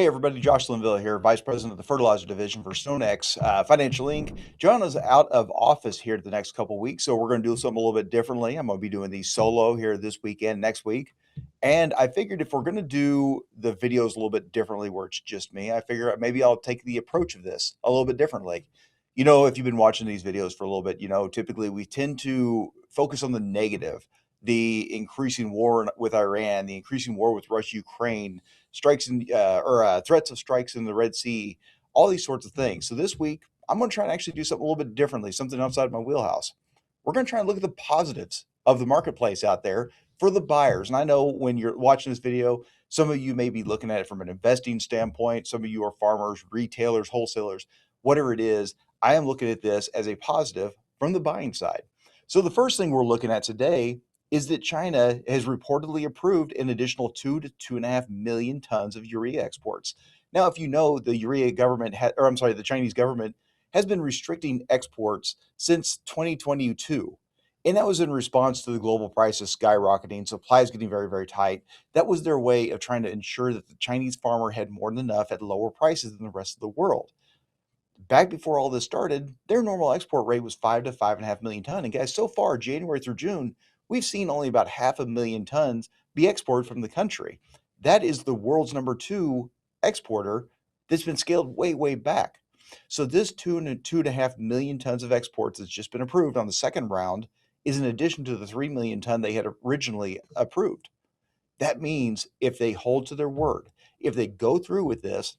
Hey everybody, Josh Linville here, Vice President of the Fertilizer Division for StoneX Financial Inc. John is out of office here the next couple of weeks, so we're going to do something a little bit differently. I'm going to be doing these solo here this weekend, next week. And I figured if we're going to do the videos a little bit differently where it's just me, I figure maybe I'll take the approach of this a little bit differently. If you've been watching these videos for a little bit, typically we tend to focus on the negative, the increasing war with Iran, the increasing war with Russia, Ukraine, strikes in or threats of strikes in the Red Sea, all these sorts of things. So this week, I'm going to try and actually do something a little bit differently, something outside my wheelhouse. We're going to try and look at the positives of the marketplace out there for the buyers. And I know when you're watching this video, some of you may be looking at it from an investing standpoint. Some of you are farmers, retailers, wholesalers, whatever it is. I am looking at this as a positive from the buying side. So the first thing we're looking at today is that China has reportedly approved an additional 2 to 2.5 million tons of urea exports. Now, if you know, the urea government, the Chinese government has been restricting exports since 2022. And that was in response to the global prices skyrocketing, supplies getting very, very tight. That was their way of trying to ensure that the Chinese farmer had more than enough at lower prices than the rest of the world. Back before all this started, their normal export rate was 5 to 5.5 million tons. And guys, so far, January through June, we've seen only about 500,000 tons be exported from the country. That is the world's number two exporter that's been scaled way, way back. So this 2 and 2.5 million tons of exports that's just been approved on the second round is in addition to the 3 million ton they had originally approved. That means if they hold to their word, if they go through with this,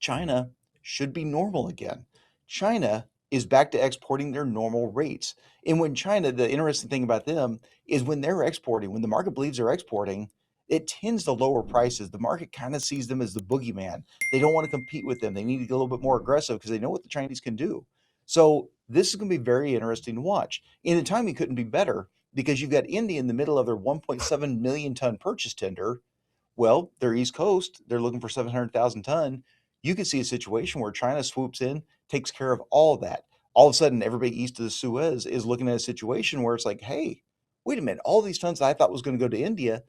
China should be normal again. China is back to exporting their normal rates. And when China, the interesting thing about them is when they're exporting, when the market believes they're exporting, it tends to lower prices. The market kind of sees them as the boogeyman. They don't want to compete with them. They need to get a little bit more aggressive because they know what the Chinese can do. So this is going to be very interesting to watch. And the timing couldn't be better because you've got India in the middle of their 1.7 million ton purchase tender. Well, their East Coast, they're looking for 700,000 ton. You could see a situation where China swoops in, takes care of all of that. All of a sudden, everybody east of the Suez is looking at a situation where it's like, hey, wait a minute, all these tons that I thought was going to go to India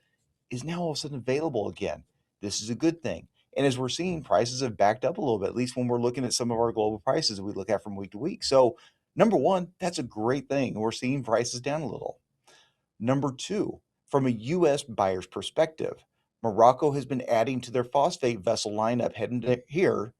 is now all of a sudden available again. This is a good thing. And as we're seeing, prices have backed up a little bit, at least when we're looking at some of our global prices that we look at from week to week. So, number one, that's a great thing. We're seeing prices down a little. Number two, from a U.S. buyer's perspective, Morocco has been adding to their phosphate vessel lineup heading to here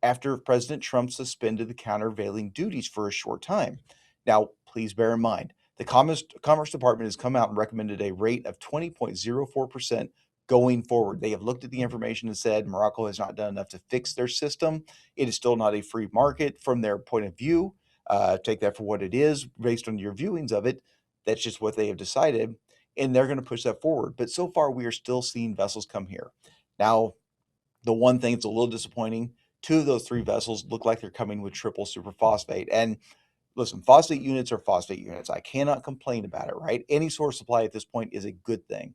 after President Trump suspended the countervailing duties for a short time. Now, please bear in mind, the Commerce Department has come out and recommended a rate of 20.04% going forward. They have looked at the information and said Morocco has not done enough to fix their system. It is still not a free market from their point of view. Take that for what it is based on your viewings of it. That's just what they have decided, and they're going to push that forward. But so far, we are still seeing vessels come here. Now, the one thing that's a little disappointing, two of those three vessels look like they're coming with triple superphosphate. And listen, phosphate units are phosphate units. I cannot complain about it, right? Any source supply at this point is a good thing.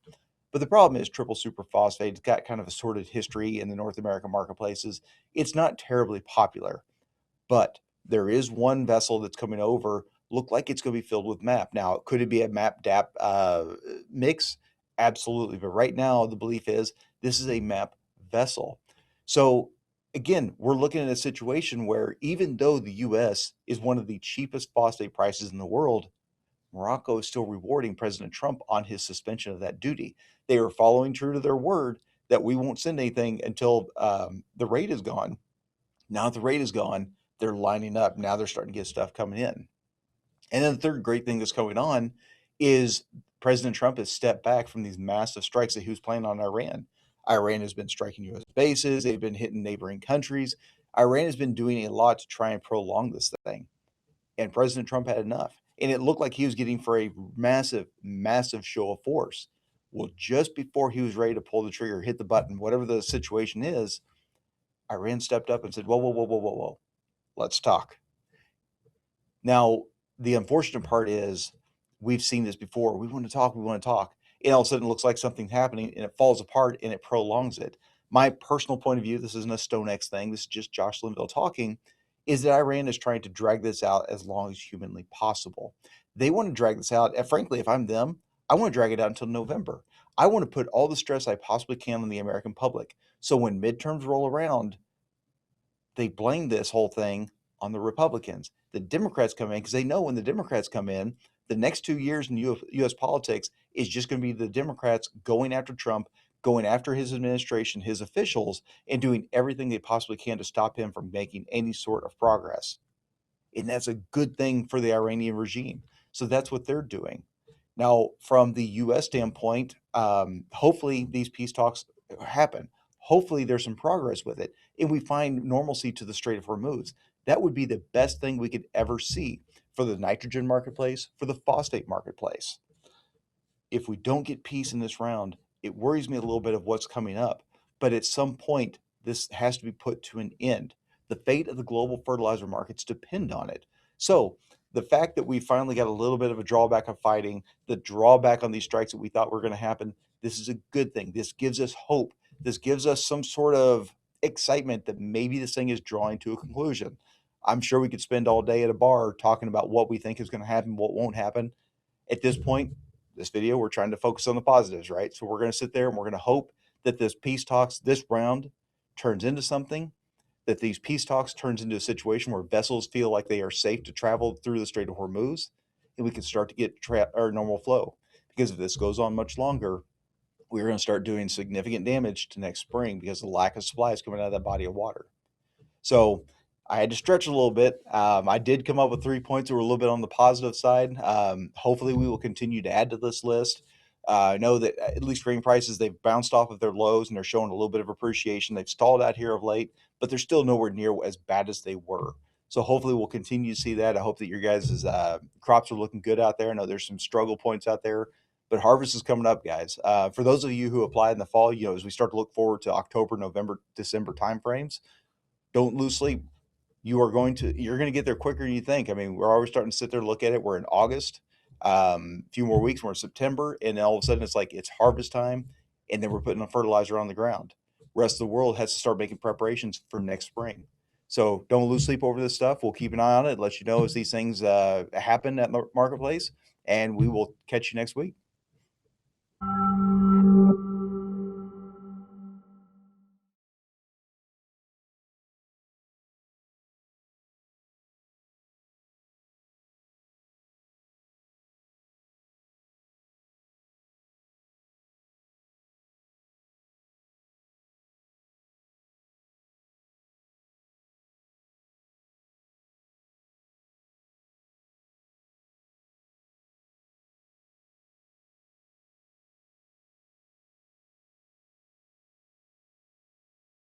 But the problem is triple superphosphate. It's got kind of a sordid history in the North American marketplaces. It's not terribly popular, but there is one vessel that's coming over. Look like it's going to be filled with MAP. Now, could it be a MAP DAP mix? Absolutely. But right now, the belief is this is a MAP vessel. So again, we're looking at a situation where even though the US is one of the cheapest phosphate prices in the world, Morocco is still rewarding President Trump on his suspension of that duty. They are following true to their word that we won't send anything until the rate is gone. Now that the rate is gone, they're lining up. Now they're starting to get stuff coming in. And then the third great thing that's going on is President Trump has stepped back from these massive strikes that he was planning on Iran. Iran has been striking U.S. bases. They've been hitting neighboring countries. Iran has been doing a lot to try and prolong this thing. And President Trump had enough. And it looked like he was getting for a massive, massive show of force. Well, just before he was ready to pull the trigger, hit the button, whatever the situation is, Iran stepped up and said, whoa, whoa, whoa, whoa, whoa, whoa. Let's talk. Now, the unfortunate part is we've seen this before. We want to talk, we want to talk. And all of a sudden it looks like something's happening and it falls apart and it prolongs it. My personal point of view, this isn't a StoneX thing, this is just Josh Linville talking, is that Iran is trying to drag this out as long as humanly possible. They want to drag this out. And frankly, if I'm them, I want to drag it out until November. I want to put all the stress I possibly can on the American public. So when midterms roll around, they blame this whole thing on the Republicans. The Democrats come in because they know when the Democrats come in, the next 2 years in US politics is just going to be the Democrats going after Trump, going after his administration, his officials, and doing everything they possibly can to stop him from making any sort of progress. And that's a good thing for the Iranian regime. So that's what they're doing. Now, from the U.S. standpoint, hopefully these peace talks happen. Hopefully there's some progress with it, and we find normalcy to the Strait of Hormuz. That would be the best thing we could ever see for the nitrogen marketplace, for the phosphate marketplace. If we don't get peace in this round, it worries me a little bit of what's coming up. But at some point, this has to be put to an end. The fate of the global fertilizer markets depend on it. So the fact that we finally got a little bit of a drawback of fighting, the drawback on these strikes that we thought were going to happen, this is a good thing. This gives us hope. This gives us some sort of excitement that maybe this thing is drawing to a conclusion. I'm sure we could spend all day at a bar talking about what we think is going to happen, what won't happen. At this point, this video, we're trying to focus on the positives, right? So we're going to sit there and we're going to hope that this peace talks, this round turns into something, that these peace talks turns into a situation where vessels feel like they are safe to travel through the Strait of Hormuz, and we can start to get our normal flow. Because if this goes on much longer, we're going to start doing significant damage to next spring because of the lack of supplies coming out of that body of water. So I had to stretch a little bit. I did come up with 3 points that were a little bit on the positive side. Hopefully, we will continue to add to this list. I know that at least grain prices, they've bounced off of their lows and they're showing a little bit of appreciation. They've stalled out here of late, but they're still nowhere near as bad as they were. So hopefully we'll continue to see that. I hope that your guys' crops are looking good out there. I know there's some struggle points out there, but harvest is coming up, guys. For those of you who apply in the fall, as we start to look forward to October, November, December timeframes, don't lose sleep. You're going to get there quicker than you think. I mean, we're always starting to sit there and look at it. We're in August, a few more weeks, we're in September, and then all of a sudden it's like it's harvest time, and then we're putting a fertilizer on the ground. Rest of the world has to start making preparations for next spring. So don't lose sleep over this stuff. We'll keep an eye on it, let you know as these things happen at the marketplace, and we will catch you next week.